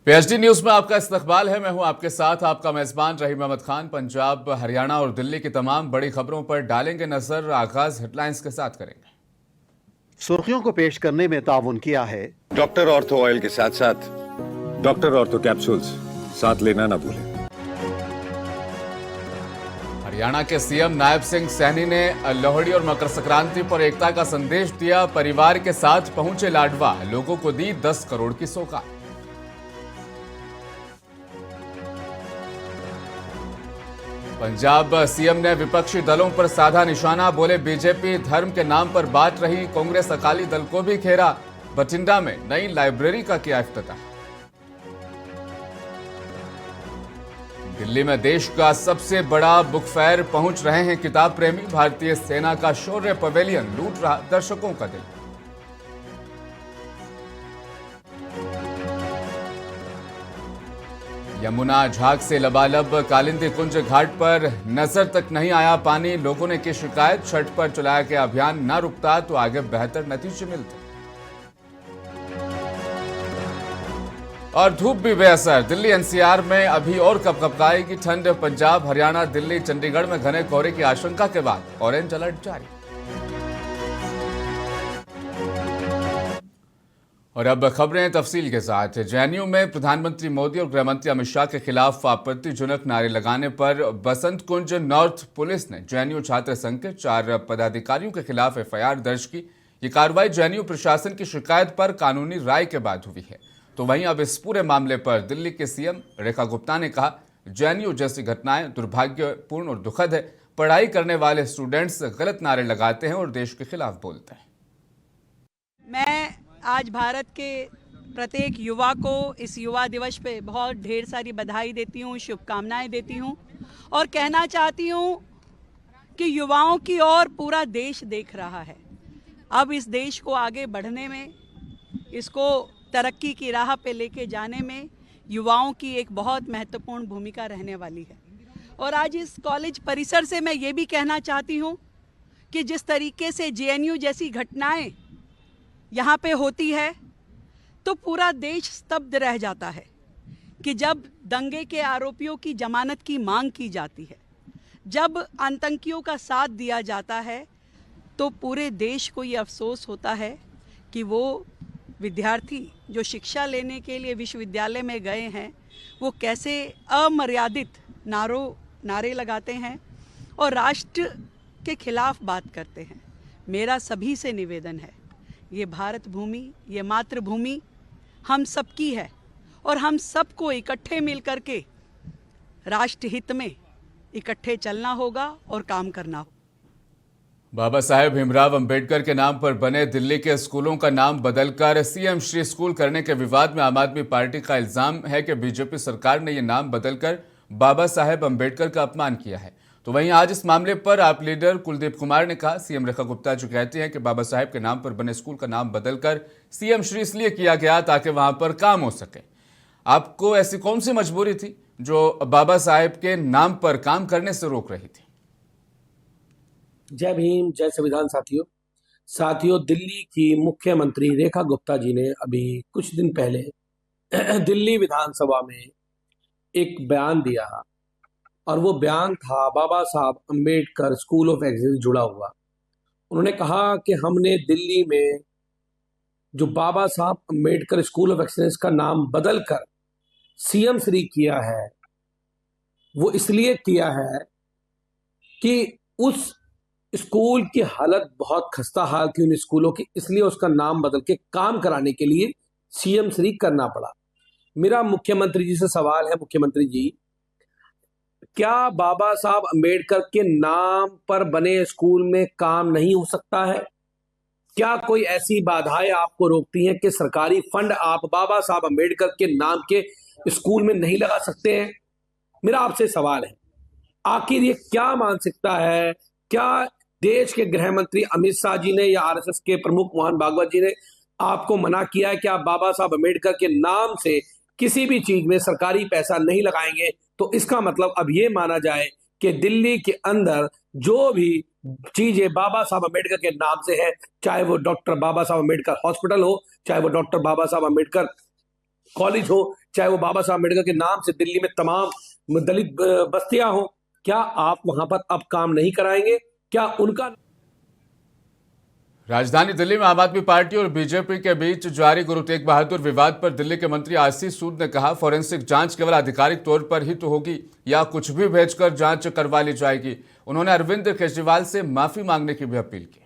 PhD news में आपका इस्तकबाल है। मैं हूं आपके साथ आपका मेजबान रहीम अहमद खान। पंजाब, हरियाणा और दिल्ली की तमाम बड़ी खबरों पर डालेंगे नजर। आगाज हेडलाइंस के साथ करेंगे। सुर्खियों को पेश करने में ताउन किया है डॉक्टर ऑर्थो ऑयल के साथ साथ डॉक्टर ऑर्थो कैप्सूल्स साथ लेना ना भूलें। हरियाणा के सीएम नायब सिंह सैनी ने लोहड़ी और मकर संक्रांति पर एकता का संदेश दिया। परिवार के साथ पहुंचे लाडवा, लोगों को दी 10 करोड़ की सौगात। पंजाब सीएम ने विपक्षी दलों पर साधा निशाना, बोले बीजेपी धर्म के नाम पर बांट रही, कांग्रेस अकाली दल को भी घेरा। बठिंडा में नई लाइब्रेरी का किया इफ्तिताह। दिल्ली में देश का सबसे बड़ा बुक फेयर पहुंच रहे हैं किताब प्रेमी। भारतीय सेना का शौर्य पवेलियन लूट रहा दर्शकों का दिल। यमुना झाग से लबालब, कालिंदी कुंज घाट पर नजर तक नहीं आया पानी। लोगों ने की शिकायत, छठ पर चलाया गया अभियान न रुकता तो आगे बेहतर नतीजे मिलते। और धूप भी बेअसर, दिल्ली एनसीआर में अभी और कपकपाएगी ठंड। पंजाब, हरियाणा, दिल्ली, चंडीगढ़ में घने कोहरे की आशंका के बाद ऑरेंज अलर्ट जारी। और अब खबरें तफसील के साथ। जेएनयू में प्रधानमंत्री मोदी और गृहमंत्री अमित शाह के खिलाफ आपत्तिजनक नारे लगाने पर बसंत कुंज नॉर्थ पुलिस ने जेएनयू छात्र संघ के 4 पदाधिकारियों के खिलाफ एफआईआर दर्ज की। ये कार्रवाई जेएनयू प्रशासन की शिकायत पर कानूनी राय के बाद हुई है। तो वहीं अब इस पूरे मामले पर दिल्ली के सीएम रेखा गुप्ता ने कहा, जेएनयू जैसी घटनाएं दुर्भाग्यपूर्ण और दुखद है। पढ़ाई करने वाले स्टूडेंट्स गलत नारे लगाते हैं और देश के खिलाफ बोलते हैं। मैं आज भारत के प्रत्येक युवा को इस युवा दिवस पे बहुत ढेर सारी बधाई देती हूँ, शुभकामनाएं देती हूँ और कहना चाहती हूँ कि युवाओं की ओर पूरा देश देख रहा है। अब इस देश को आगे बढ़ने में, इसको तरक्की की राह पे लेके जाने में युवाओं की एक बहुत महत्वपूर्ण भूमिका रहने वाली है। और आज इस कॉलेज परिसर से मैं ये भी कहना चाहती हूँ कि जिस तरीके से जेएनयू जैसी घटनाएं यहाँ पे होती है तो पूरा देश स्तब्ध रह जाता है कि जब दंगे के आरोपियों की जमानत की मांग की जाती है, जब आतंकियों का साथ दिया जाता है, तो पूरे देश को ये अफसोस होता है कि वो विद्यार्थी जो शिक्षा लेने के लिए विश्वविद्यालय में गए हैं वो कैसे अमर्यादित नारे लगाते हैं और राष्ट्र के खिलाफ बात करते हैं। मेरा सभी से निवेदन है, ये भारत भूमि, ये मातृभूमि हम सबकी है और हम सबको इकट्ठे मिल करके राष्ट्र हित में इकट्ठे चलना होगा और काम करना होगा। बाबा साहेब भीमराव अंबेडकर के नाम पर बने दिल्ली के स्कूलों का नाम बदलकर सीएम श्री स्कूल करने के विवाद में आम आदमी पार्टी का इल्जाम है कि बीजेपी सरकार ने यह नाम बदलकर बाबा साहेब अंबेडकर का अपमान किया है। तो वहीं आज इस मामले पर आप लीडर कुलदीप कुमार ने कहा, सीएम रेखा गुप्ता जो कहती हैं कि बाबा साहेब के नाम पर बने स्कूल का नाम बदलकर सीएम श्री इसलिए किया गया ताकि वहां पर काम हो सके। आपको ऐसी कौन सी मजबूरी थी जो बाबा साहेब के नाम पर काम करने से रोक रही थी? जय भीम, जय संविधान। साथियों, दिल्ली की मुख्यमंत्री रेखा गुप्ता जी ने अभी कुछ दिन पहले दिल्ली विधानसभा में एक बयान दिया और वो बयान था बाबा साहब अंबेडकर स्कूल ऑफ एक्सीलेंस जुड़ा हुआ। उन्होंने कहा कि हमने दिल्ली में जो बाबा साहब अंबेडकर स्कूल ऑफ एक्सीलेंस का नाम बदलकर सीएम श्री किया है, वो इसलिए किया है कि उस स्कूल की हालत बहुत खस्ता हाल थी उन स्कूलों की, इसलिए उसका नाम बदल के काम कराने के लिए सीएम श्री करना पड़ा। मेरा मुख्यमंत्री जी से सवाल है, मुख्यमंत्री जी, क्या बाबा साहब अंबेडकर के नाम पर बने स्कूल में काम नहीं हो सकता है? क्या कोई ऐसी बाधाएं आपको रोकती हैं कि सरकारी फंड आप बाबा साहब अंबेडकर के नाम के स्कूल में नहीं लगा सकते हैं? मेरा आपसे सवाल है, आखिर ये क्या मानसिकता है? क्या देश के गृह मंत्री अमित शाह जी ने या आरएसएस के प्रमुख मोहन भागवत जी ने आपको मना किया है कि आप बाबा साहब अंबेडकर के नाम से किसी भी चीज में सरकारी पैसा नहीं लगाएंगे? तो इसका मतलब अब ये माना जाए कि दिल्ली के अंदर जो भी चीजें बाबा साहब अंबेडकर के नाम से है, चाहे वो डॉक्टर बाबा साहब अंबेडकर हॉस्पिटल हो, चाहे वो डॉक्टर बाबा साहब अंबेडकर कॉलेज हो, चाहे वो बाबा साहब अम्बेडकर के नाम से दिल्ली में तमाम दलित बस्तियां हो, क्या आप वहां पर अब काम नहीं कराएंगे? क्या उनका राजधानी दिल्ली में आम आदमी पार्टी और बीजेपी के बीच जारी गुरु तेग बहादुर विवाद पर दिल्ली के मंत्री आशीष सूद ने कहा, फॉरेंसिक जांच केवल आधिकारिक तौर पर ही तो होगी या कुछ भी भेजकर जांच करवा ली जाएगी। उन्होंने अरविंद केजरीवाल से माफी मांगने की भी अपील की।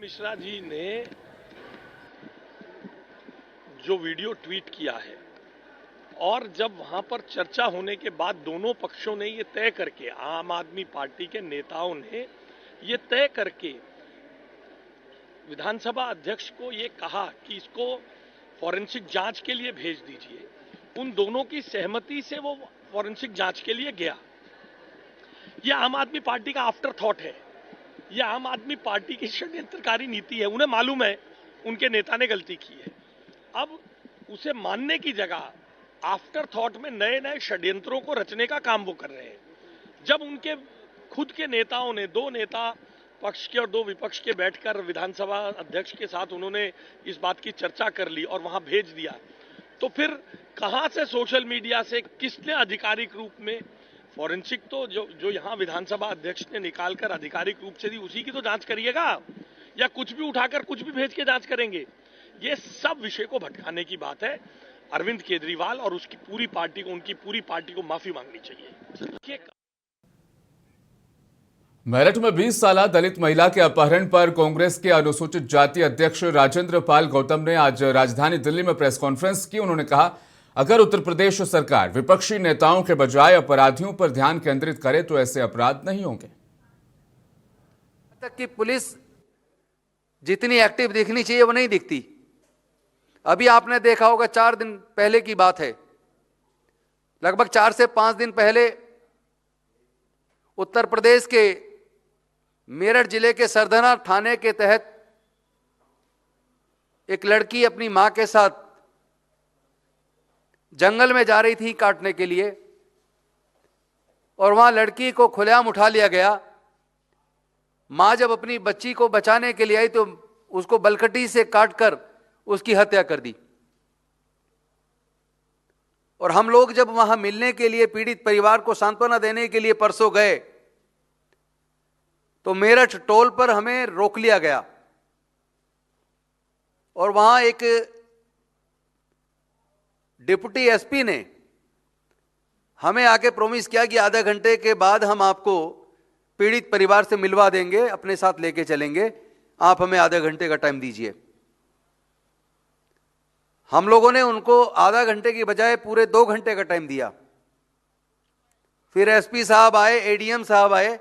मिश्रा जी ने जो वीडियो ट्वीट किया है और जब वहां पर चर्चा होने के बाद दोनों पक्षों ने ये तय करके, आम आदमी पार्टी के नेताओं ने ये तय करके विधानसभा अध्यक्ष को ये कहा कि इसको फॉरेंसिक जांच के लिए भेज दीजिए, उन दोनों की सहमति से वो फॉरेंसिक जांच के लिए गया। ये आम आदमी पार्टी का आफ्टर थॉट है, ये आम आदमी पार्टी की षड्यंत्रकारी नीति है। उन्हें मालूम है उनके नेता ने गलती की है, अब उसे मानने की जगह आफ्टर थॉट में नए नए षड्यंत्रों को रचने का काम वो कर रहे हैं। जब उनके खुद के नेताओं ने, दो नेता पक्ष के और दो विपक्ष के बैठकर विधानसभा अध्यक्ष के साथ उन्होंने इस बात की चर्चा कर ली और वहां भेज दिया, तो फिर कहां से सोशल मीडिया से किसने आधिकारिक रूप में फॉरेंसिक, तो जो यहां विधानसभा अध्यक्ष ने निकालकर आधिकारिक रूप से दी, उसी की तो जांच करिएगा, या कुछ भी उठाकर कुछ भी भेज के जांच करेंगे? ये सब विषय को भटकाने की बात है। अरविंद केजरीवाल और उसकी पूरी पार्टी को, उनकी पूरी पार्टी को माफी मांगनी चाहिए। मेरठ में 20 साल दलित महिला के अपहरण पर कांग्रेस के अनुसूचित जाति अध्यक्ष राजेंद्र पाल गौतम ने आज राजधानी दिल्ली में प्रेस कॉन्फ्रेंस की। उन्होंने कहा, अगर उत्तर प्रदेश सरकार विपक्षी नेताओं के बजाय अपराधियों पर ध्यान केंद्रित करे तो ऐसे अपराध नहीं होंगे। तक कि पुलिस जितनी एक्टिव दिखनी चाहिए वो नहीं दिखती। अभी आपने देखा होगा, 4 दिन पहले की बात है, लगभग 4 से 5 दिन पहले उत्तर प्रदेश के मेरठ जिले के सरधना थाने के तहत एक लड़की अपनी मां के साथ जंगल में जा रही थी काटने के लिए, और वहां लड़की को खुलेआम उठा लिया गया। मां जब अपनी बच्ची को बचाने के लिए आई तो उसको बलकटी से काटकर उसकी हत्या कर दी। और हम लोग जब वहां मिलने के लिए पीड़ित परिवार को सांत्वना देने के लिए परसों गए तो मेरठ टोल पर हमें रोक लिया गया और वहां एक डिप्टी एसपी ने हमें आके प्रॉमिस किया कि आधा घंटे के बाद हम आपको पीड़ित परिवार से मिलवा देंगे, अपने साथ लेके चलेंगे, आप हमें आधा घंटे का टाइम दीजिए। हम लोगों ने उनको आधा घंटे की बजाय पूरे 2 घंटे का टाइम दिया। फिर एसपी साहब आए, एडीएम साहब आए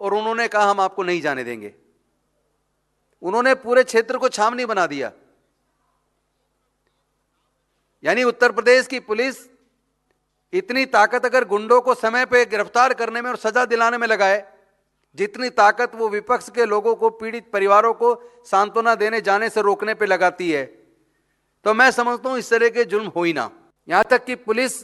और उन्होंने कहा हम आपको नहीं जाने देंगे। उन्होंने पूरे क्षेत्र को छावनी बना दिया। यानी उत्तर प्रदेश की पुलिस इतनी ताकत अगर गुंडों को समय पे गिरफ्तार करने में और सजा दिलाने में लगाए, जितनी ताकत वो विपक्ष के लोगों को, पीड़ित परिवारों को सांत्वना देने जाने से रोकने पे लगाती है, तो मैं समझता हूं इस तरह के जुल्म हो ही ना। यहां तक कि पुलिस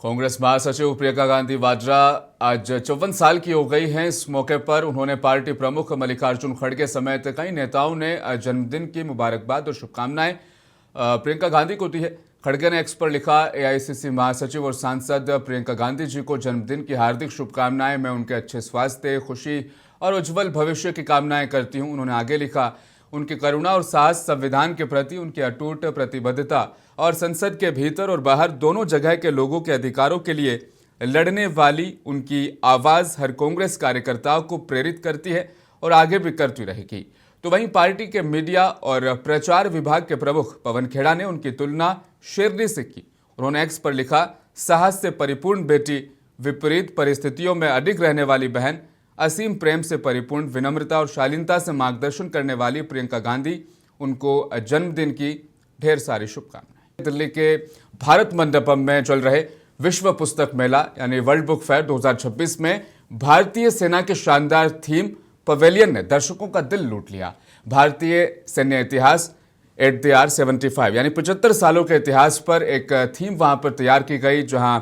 कांग्रेस महासचिव प्रियंका गांधी वाड्रा आज 54 साल की हो गई हैं। इस मौके पर उन्होंने पार्टी प्रमुख मल्लिकार्जुन खड़गे समेत कई नेताओं ने जन्मदिन की मुबारकबाद और शुभकामनाएं प्रियंका गांधी को दी है। खड़गे ने एक्स पर लिखा, एआईसीसी महासचिव और सांसद प्रियंका गांधी जी को जन्मदिन की हार्दिक शुभकामनाएं। मैं उनके अच्छे स्वास्थ्य, खुशी और उज्जवल भविष्य की कामनाएं करती हूं। उन्होंने आगे लिखा, उनकी करुणा और साहस, संविधान के प्रति उनकी अटूट प्रतिबद्धता और संसद के भीतर और बाहर दोनों जगह के लोगों के अधिकारों के लिए लड़ने वाली उनकी आवाज़ हर कांग्रेस कार्यकर्ताओं को प्रेरित करती है और आगे भी करती रहेगी। तो वहीं पार्टी के मीडिया और प्रचार विभाग के प्रमुख पवन खेड़ा ने उनकी तुलना शेरनी से की। उन्होंने एक्स पर लिखा, साहस से परिपूर्ण बेटी, विपरीत परिस्थितियों में अडिग रहने वाली बहन, असीम प्रेम से परिपूर्ण, विनम्रता और शालीनता से मार्गदर्शन करने वाली प्रियंका गांधी, उनको जन्मदिन की ढेर सारी शुभकामनाएं। दिल्ली के भारत मंडपम में चल रहे विश्व पुस्तक मेला यानी वर्ल्ड बुक फेयर 2026 में भारतीय सेना के शानदार थीम पवेलियन ने दर्शकों का दिल लूट लिया। भारतीय सैन्य इतिहास एट द आर 75 यानी 75 सालों के इतिहास पर एक थीम वहां पर तैयार की गई, जहां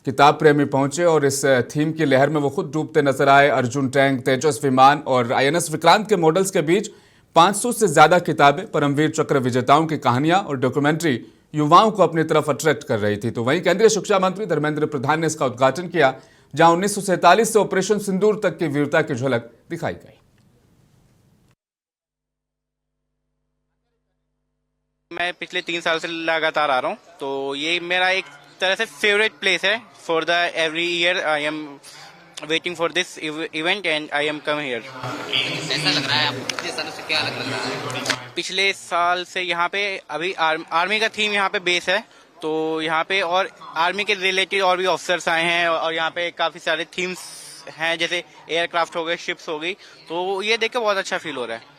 किताब प्रेमी पहुंचे और इस थीम की लहर में वो खुद डूबते नजर आए। अर्जुन टैंक, तेजस विमान और आईएनएस विक्रांत के मॉडल्स के बीच 500 से ज्यादा किताबें, परमवीर चक्र विजेताओं की कहानियां और डॉक्यूमेंट्री युवाओं को अपनी तरफ अट्रैक्ट कर रही थी। तो वहीं केंद्रीय शिक्षा मंत्री धर्मेंद्र प्रधान ने इसका उद्घाटन किया, जहां 1947 से ऑपरेशन सिंदूर तक की वीरता की झलक दिखाई गई। मैं पिछले 3 साल से लगातार आ रहा हूँ, तो ये मेरा एक तरह से फेवरेट प्लेस है। For the every year I am waiting for this event and I am come here. कैसा लग रहा है आपको? पिछले सालों से क्या अलग लग रहा है? पिछले साल से यहाँ पे अभी आर्मी का थीम यहाँ पे बेस है, तो यहाँ पे और आर्मी के रिलेटेड और भी ऑफिसर्स आए हैं और यहाँ पे काफी सारे थीम्स हैं, जैसे एयरक्राफ्ट हो गए, शिप्स हो गई, तो ये देख के बहुत अच्छा फील हो रहा है।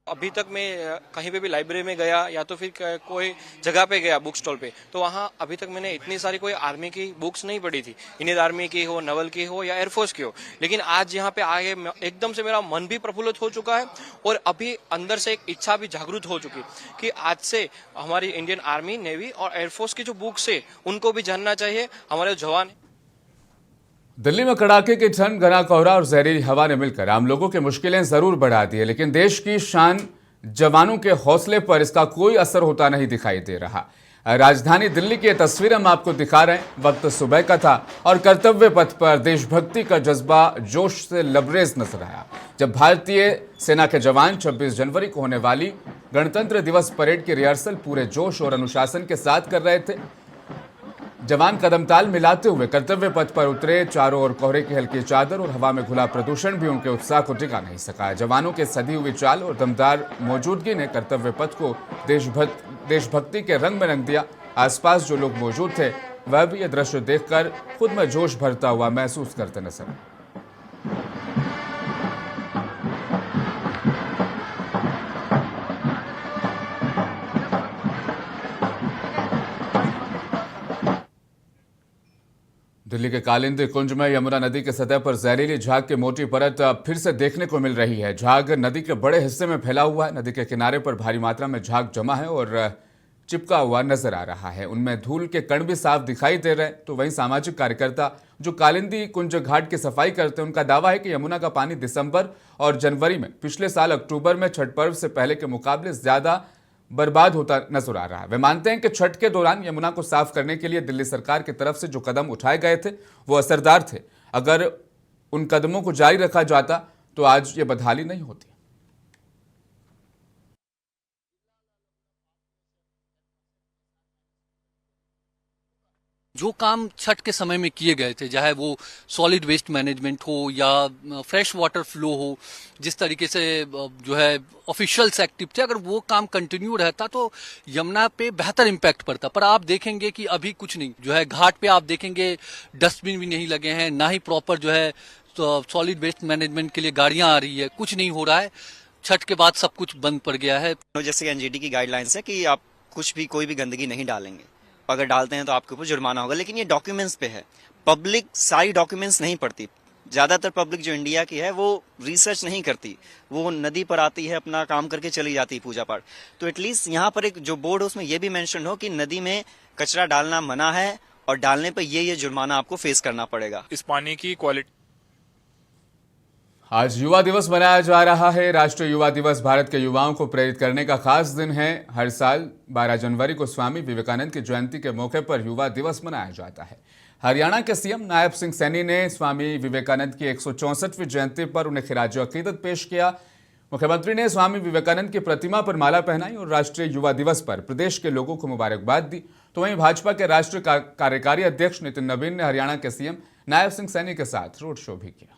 अभी तक मैं कहीं पे भी लाइब्रेरी में गया या तो फिर कोई जगह पे गया बुक स्टॉल पे, तो वहाँ अभी तक मैंने इतनी सारी कोई आर्मी की बुक्स नहीं पढ़ी थी, इंडियन आर्मी की हो, नवल की हो या एयरफोर्स की हो। लेकिन आज यहाँ पे आगे एकदम से मेरा मन भी प्रफुल्लित हो चुका है और अभी अंदर से एक इच्छा भी जागृत हो चुकी कि आज से हमारी इंडियन आर्मी, नेवी और एयरफोर्स की जो बुक्स है उनको भी जानना चाहिए। हमारे जवान दिल्ली में कड़ाके की ठंड, घना कोहरा और जहरीली हवा ने मिलकर आम लोगों की मुश्किलें जरूर बढ़ा दी है, लेकिन देश की शान जवानों के हौसले पर इसका कोई असर होता नहीं दिखाई दे रहा। राजधानी दिल्ली की तस्वीर हम आपको दिखा रहे हैं। वक्त सुबह का था और कर्तव्य पथ पर देशभक्ति का जज्बा जोश से लबरेज नजर आया, जब भारतीय सेना के जवान 26 जनवरी को होने वाली गणतंत्र दिवस परेड की रिहर्सल पूरे जोश और अनुशासन के साथ कर रहे थे। जवान कदम ताल मिलाते हुए कर्तव्य पथ पर उतरे। चारों ओर कोहरे की हल्की चादर और हवा में घुला प्रदूषण भी उनके उत्साह को टिका नहीं सका। जवानों के सधी हुई चाल और दमदार मौजूदगी ने कर्तव्य पथ को देशभक्ति के रंग में रंग दिया। आसपास जो लोग मौजूद थे वह भी यह दृश्य देखकर खुद में जोश भरता हुआ महसूस करते नजर आए। दिल्ली के कालिंदी कुंज में यमुना नदी के सतह पर जहरीली झाग की मोटी परत फिर से देखने को मिल रही है। झाग नदी के बड़े हिस्से में फैला हुआ है। नदी के किनारे पर भारी मात्रा में झाग जमा है और चिपका हुआ नजर आ रहा है। उनमें धूल के कण भी साफ दिखाई दे रहे हैं। तो वहीं सामाजिक कार्यकर्ता जो कालिंदी कुंज घाट की सफाई करते हैं, उनका दावा है कि यमुना का पानी दिसंबर और जनवरी में पिछले साल अक्टूबर में छठ पर्व से पहले के मुकाबले ज्यादा बर्बाद होता नजर आ रहा है। वे मानते हैं कि छठ के दौरान यमुना को साफ करने के लिए दिल्ली सरकार की तरफ से जो कदम उठाए गए थे वो असरदार थे। अगर उन कदमों को जारी रखा जाता तो आज ये बदहाली नहीं होती। जो काम छठ के समय में किए गए थे, चाहे वो सॉलिड वेस्ट मैनेजमेंट हो या फ्रेश वाटर फ्लो हो, जिस तरीके से जो है ऑफिशियल्स एक्टिव थे, अगर वो काम कंटिन्यू रहता तो यमुना पे बेहतर इम्पैक्ट पड़ता। पर आप देखेंगे कि अभी कुछ नहीं, जो है घाट पे आप देखेंगे डस्टबिन भी नहीं लगे हैं, ना ही प्रॉपर जो है सॉलिड वेस्ट मैनेजमेंट के लिए गाड़ियां आ रही है, कुछ नहीं हो रहा है। छठ के बाद सब कुछ बंद पड़ गया है। जैसे एनजीटी की गाइडलाइंस है कि आप कुछ भी कोई भी गंदगी नहीं डालेंगे, अगर डालते हैं तो आपके ऊपर जुर्माना होगा। लेकिन ये डॉक्यूमेंट्स पे है, पब्लिक सारी डॉक्यूमेंट्स नहीं पढ़ती। ज्यादातर पब्लिक जो इंडिया की है वो रिसर्च नहीं करती, वो नदी पर आती है, अपना काम करके चली जाती है पूजा पाठ। तो एटलीस्ट यहाँ पर एक जो बोर्ड है उसमें ये भी मेंशन हो कि नदी में कचरा डालना मना है और डालने पर ये जुर्माना आपको फेस करना पड़ेगा। इस पानी की क्वालिटी। आज युवा दिवस मनाया जा रहा है। राष्ट्रीय युवा दिवस भारत के युवाओं को प्रेरित करने का खास दिन है। हर साल 12 जनवरी को स्वामी विवेकानंद की जयंती के मौके पर युवा दिवस मनाया जाता है। हरियाणा के सीएम नायब सिंह सैनी ने स्वामी विवेकानंद की 164वीं जयंती पर उन्हें खिराज अकीदत पेश किया। मुख्यमंत्री ने स्वामी विवेकानंद की प्रतिमा पर माला पहनाई और राष्ट्रीय युवा दिवस पर प्रदेश के लोगों को मुबारकबाद दी। तो वहीं भाजपा के राष्ट्रीय कार्यकारी अध्यक्ष नितिन नवीन ने हरियाणा के सीएम नायब सिंह सैनी के साथ रोड शो भी किया।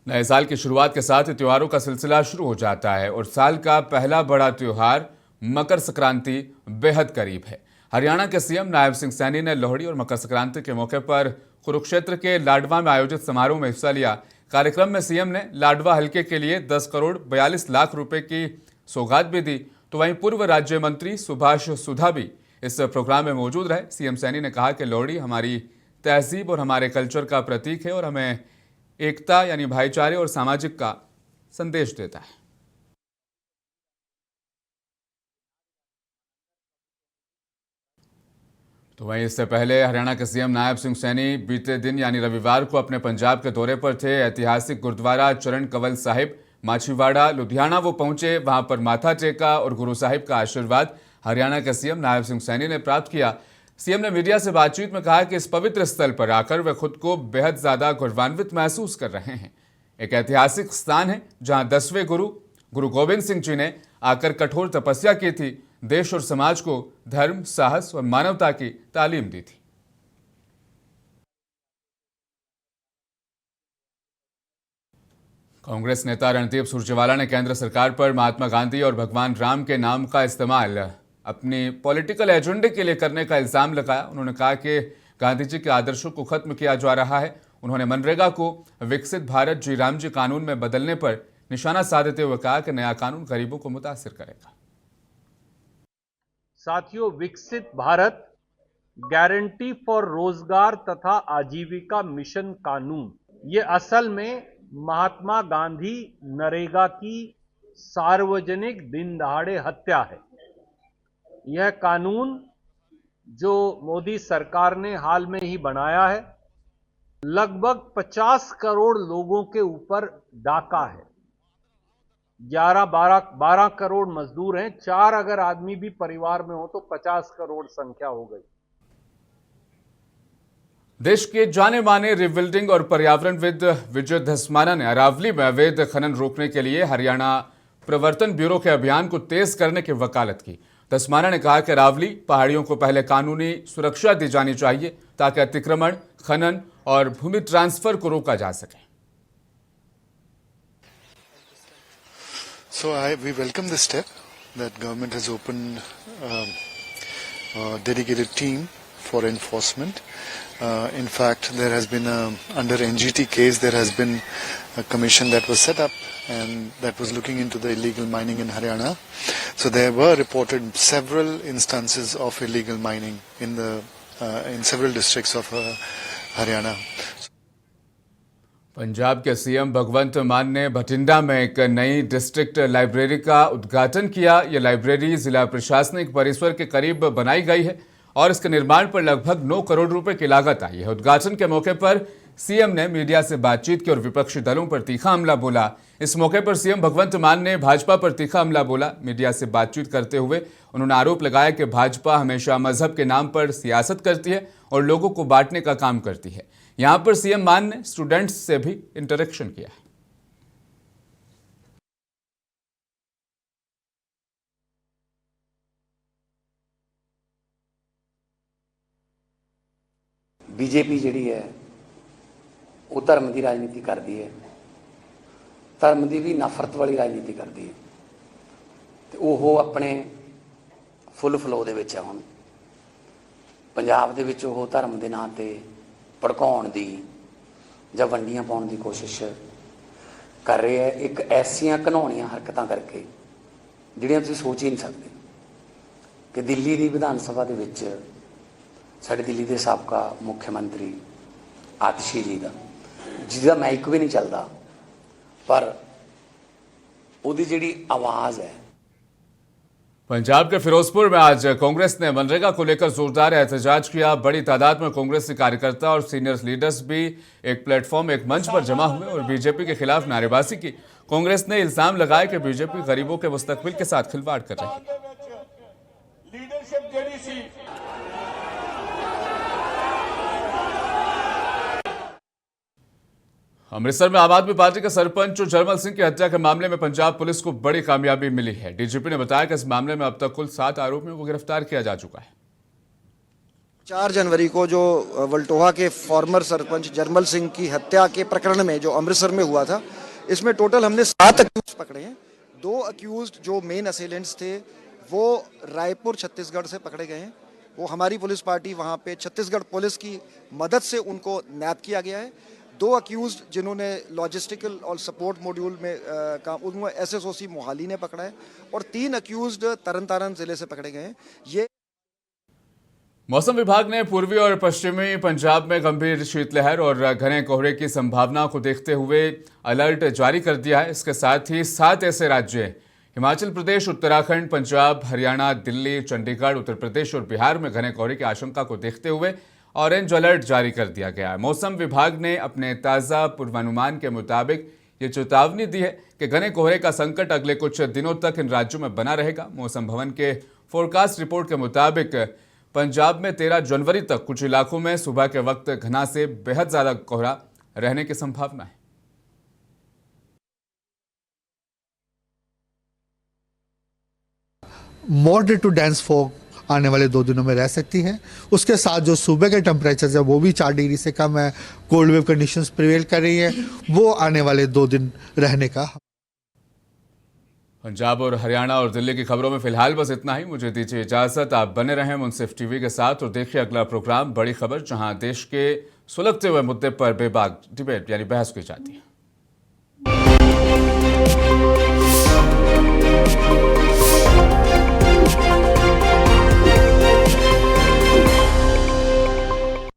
नए साल की शुरुआत के साथ त्योहारों का सिलसिला शुरू हो जाता है और साल का पहला बड़ा त्योहार मकर संक्रांति बेहद करीब है। हरियाणा के सीएम नायब सिंह सैनी ने लोहड़ी और मकर संक्रांति के मौके पर कुरुक्षेत्र के लाडवा में आयोजित समारोह में हिस्सा लिया। कार्यक्रम में सीएम ने लाडवा हलके के लिए 10 करोड़ 42 लाख रुपए की सौगात भी दी। तो वहीं पूर्व राज्य मंत्री सुभाष सुधा भी इस प्रोग्राम में मौजूद रहे। सीएम सैनी ने कहा कि लोहड़ी हमारी तहजीब और हमारे कल्चर का प्रतीक है और हमें एकता यानी भाईचारे और सामाजिक का संदेश देता है। तो वहीं इससे पहले हरियाणा के सीएम नायब सिंह सैनी बीते दिन यानी रविवार को अपने पंजाब के दौरे पर थे। ऐतिहासिक गुरुद्वारा चरण कंवल साहिब माछीवाड़ा लुधियाना वो पहुंचे, वहां पर माथा टेका और गुरु साहिब का आशीर्वाद हरियाणा के सीएम नायब सिंह सैनी ने प्राप्त किया। सीएम ने मीडिया से बातचीत में कहा कि इस पवित्र स्थल पर आकर वे खुद को बेहद ज्यादा गौरवान्वित महसूस कर रहे हैं। एक ऐतिहासिक स्थान है जहां 10वें गुरु गोविंद सिंह जी ने आकर कठोर तपस्या की थी, देश और समाज को धर्म, साहस और मानवता की तालीम दी थी। कांग्रेस नेता रणदीप सुरजेवाला ने केंद्र सरकार पर महात्मा गांधी और भगवान राम के नाम का इस्तेमाल अपनी पॉलिटिकल एजेंडे के लिए करने का इल्जाम लगाया। उन्होंने कहा कि गांधी जी के आदर्शों को खत्म किया जा रहा है। उन्होंने मनरेगा को विकसित भारत जी राम जी कानून में बदलने पर निशाना साधते हुए कहा कि नया कानून गरीबों को मुतासिर करेगा। साथियों, विकसित भारत गारंटी फॉर रोजगार तथा आजीविका मिशन कानून ये असल में महात्मा गांधी नरेगा की सार्वजनिक दिन दहाड़े हत्या है। यह कानून जो मोदी सरकार ने हाल में ही बनाया है, लगभग 50 करोड़ लोगों के ऊपर डाका है। 12 करोड़ मजदूर हैं, 4 अगर आदमी भी परिवार में हो तो 50 करोड़ संख्या हो गई। देश के जाने माने रिबिल्डिंग और पर्यावरणविद विजय धस्माना ने अरावली में अवैध खनन रोकने के लिए हरियाणा प्रवर्तन ब्यूरो के अभियान को तेज करने की वकालत की। धस्माना ने कहा कि अरावली पहाड़ियों को पहले कानूनी सुरक्षा दी जानी चाहिए ताकि अतिक्रमण, खनन और भूमि ट्रांसफर को रोका जा सके। So we welcome this step that government has opened a dedicated team for enforcement. In fact, there has been under NGT case there has been a commission that was set up and that was looking into the illegal mining in Haryana. So there were reported several instances of illegal mining in several districts of Haryana. Punjab के CM भगवंत मान ने भटिंडा में एक नई district library का उद्घाटन किया। यह लाइब्रेरी जिला प्रशासनिक परिसर के करीब बनाई गई है और इसके निर्माण पर लगभग 9 करोड़ रुपए की लागत आई है। उद्घाटन के मौके पर सीएम ने मीडिया से बातचीत की और विपक्षी दलों पर तीखा हमला बोला। इस मौके पर सीएम भगवंत मान ने भाजपा पर तीखा हमला बोला। मीडिया से बातचीत करते हुए उन्होंने आरोप लगाया कि भाजपा हमेशा मजहब के नाम पर सियासत करती है और लोगों को बांटने का काम करती है। यहां पर सीएम मान ने स्टूडेंट्स से भी इंटरेक्शन किया है। बीजेपी जिहड़ी है वो धर्म की राजनीति करती है, धर्म की भी नफरत वाली राजनीति करती है ते वो अपने फुल फ्लो दे विच है। हुण पंजाब दे विच वो धर्म के नाम ते भड़काउण दी जां वंडियां पाउण दी कोशिश कर रहे हैं। एक ऐसियां घिनौणियां हरकतां करके जिहड़ियां तुसीं सोच ही नहीं सकते कि दिल्ली की विधान सभा दे विच साडे दिल्ली के साबका मुख्यमंत्री आतिशी जी का जिसका माइक भी नहीं चलता पर उहदी जिहड़ी आवाज़ है। पंजाब के फिरोजपुर में आज कांग्रेस ने मनरेगा को लेकर जोरदार एहतजाज किया। बड़ी तादाद में कांग्रेस के कार्यकर्ता और सीनियर लीडर्स भी एक प्लेटफॉर्म, एक मंच पर जमा हुए और बीजेपी के खिलाफ नारेबाजी की। कांग्रेस ने इल्जाम लगाया कि बीजेपी गरीबों के मुस्तकबिल के साथ खिलवाड़ कर रही है। अमृतसर में आम आदमी पार्टी के सरपंच जरमल सिंह की हत्या के मामले में पंजाब पुलिस को बड़ी कामयाबी मिली है। डीजीपी ने बताया कि इस मामले में अब तक कुल 7 आरोपियों को गिरफ्तार किया जा चुका है। 4 जनवरी को जो वल्टोहा के फॉर्मर सरपंच जरमल सिंह की हत्या के प्रकरण में जो अमृतसर में हुआ था, इसमें टोटल हमने 7 अक्यूज पकड़े हैं। 2 अक्यूज जो मेन असेलेंट्स थे वो रायपुर छत्तीसगढ़ से पकड़े गए हैं। वो हमारी पुलिस पार्टी वहाँ पे छत्तीसगढ़ पुलिस की मदद से उनको नैप किया गया है। 2 अक्यूज जिन्होंने लॉजिस्टिकल और सपोर्ट मॉड्यूल में काम, उनको एसएसओसी मोहाली ने पकड़ा है और 3 अक्यूज तरनतारन जिले से पकड़े गए हैं। ये मौसम विभाग ने पूर्वी और पश्चिमी पंजाब में गंभीर शीतलहर और घने कोहरे की संभावना को देखते हुए अलर्ट जारी कर दिया है। इसके साथ ही 7 ऐसे राज्य हिमाचल प्रदेश, उत्तराखंड, पंजाब, हरियाणा, दिल्ली, चंडीगढ़, उत्तर प्रदेश और बिहार में घने कोहरे की आशंका को देखते हुए ऑरेंज अलर्ट जारी कर दिया गया है। मौसम विभाग ने अपने ताज़ा पूर्वानुमान के मुताबिक ये चेतावनी दी है कि घने कोहरे का संकट अगले कुछ दिनों तक इन राज्यों में बना रहेगा। मौसम भवन के फोरकास्ट रिपोर्ट के मुताबिक पंजाब में 13 जनवरी तक कुछ इलाकों में सुबह के वक्त घना से बेहद ज्यादा कोहरा रहने की संभावना है। मॉडरेट टू डेंस फॉग आने वाले 2 दिनों में रह सकती है। उसके साथ जो सुबह के टेम्परेचर है वो भी 4 डिग्री से कम है। कोल्ड वेव कंडीशंस प्रिवेल कर रही है, वो आने वाले 2 दिन रहने का। पंजाब और हरियाणा और दिल्ली की खबरों में फिलहाल बस इतना ही। मुझे दीजिए इजाजत। आप बने रहें मुंसिफ टीवी के साथ और देखिए अगला प्रोग्राम बड़ी खबर, जहां देश के सुलगते हुए मुद्दे पर बेबाक डिबेट यानी बहस की जाती है।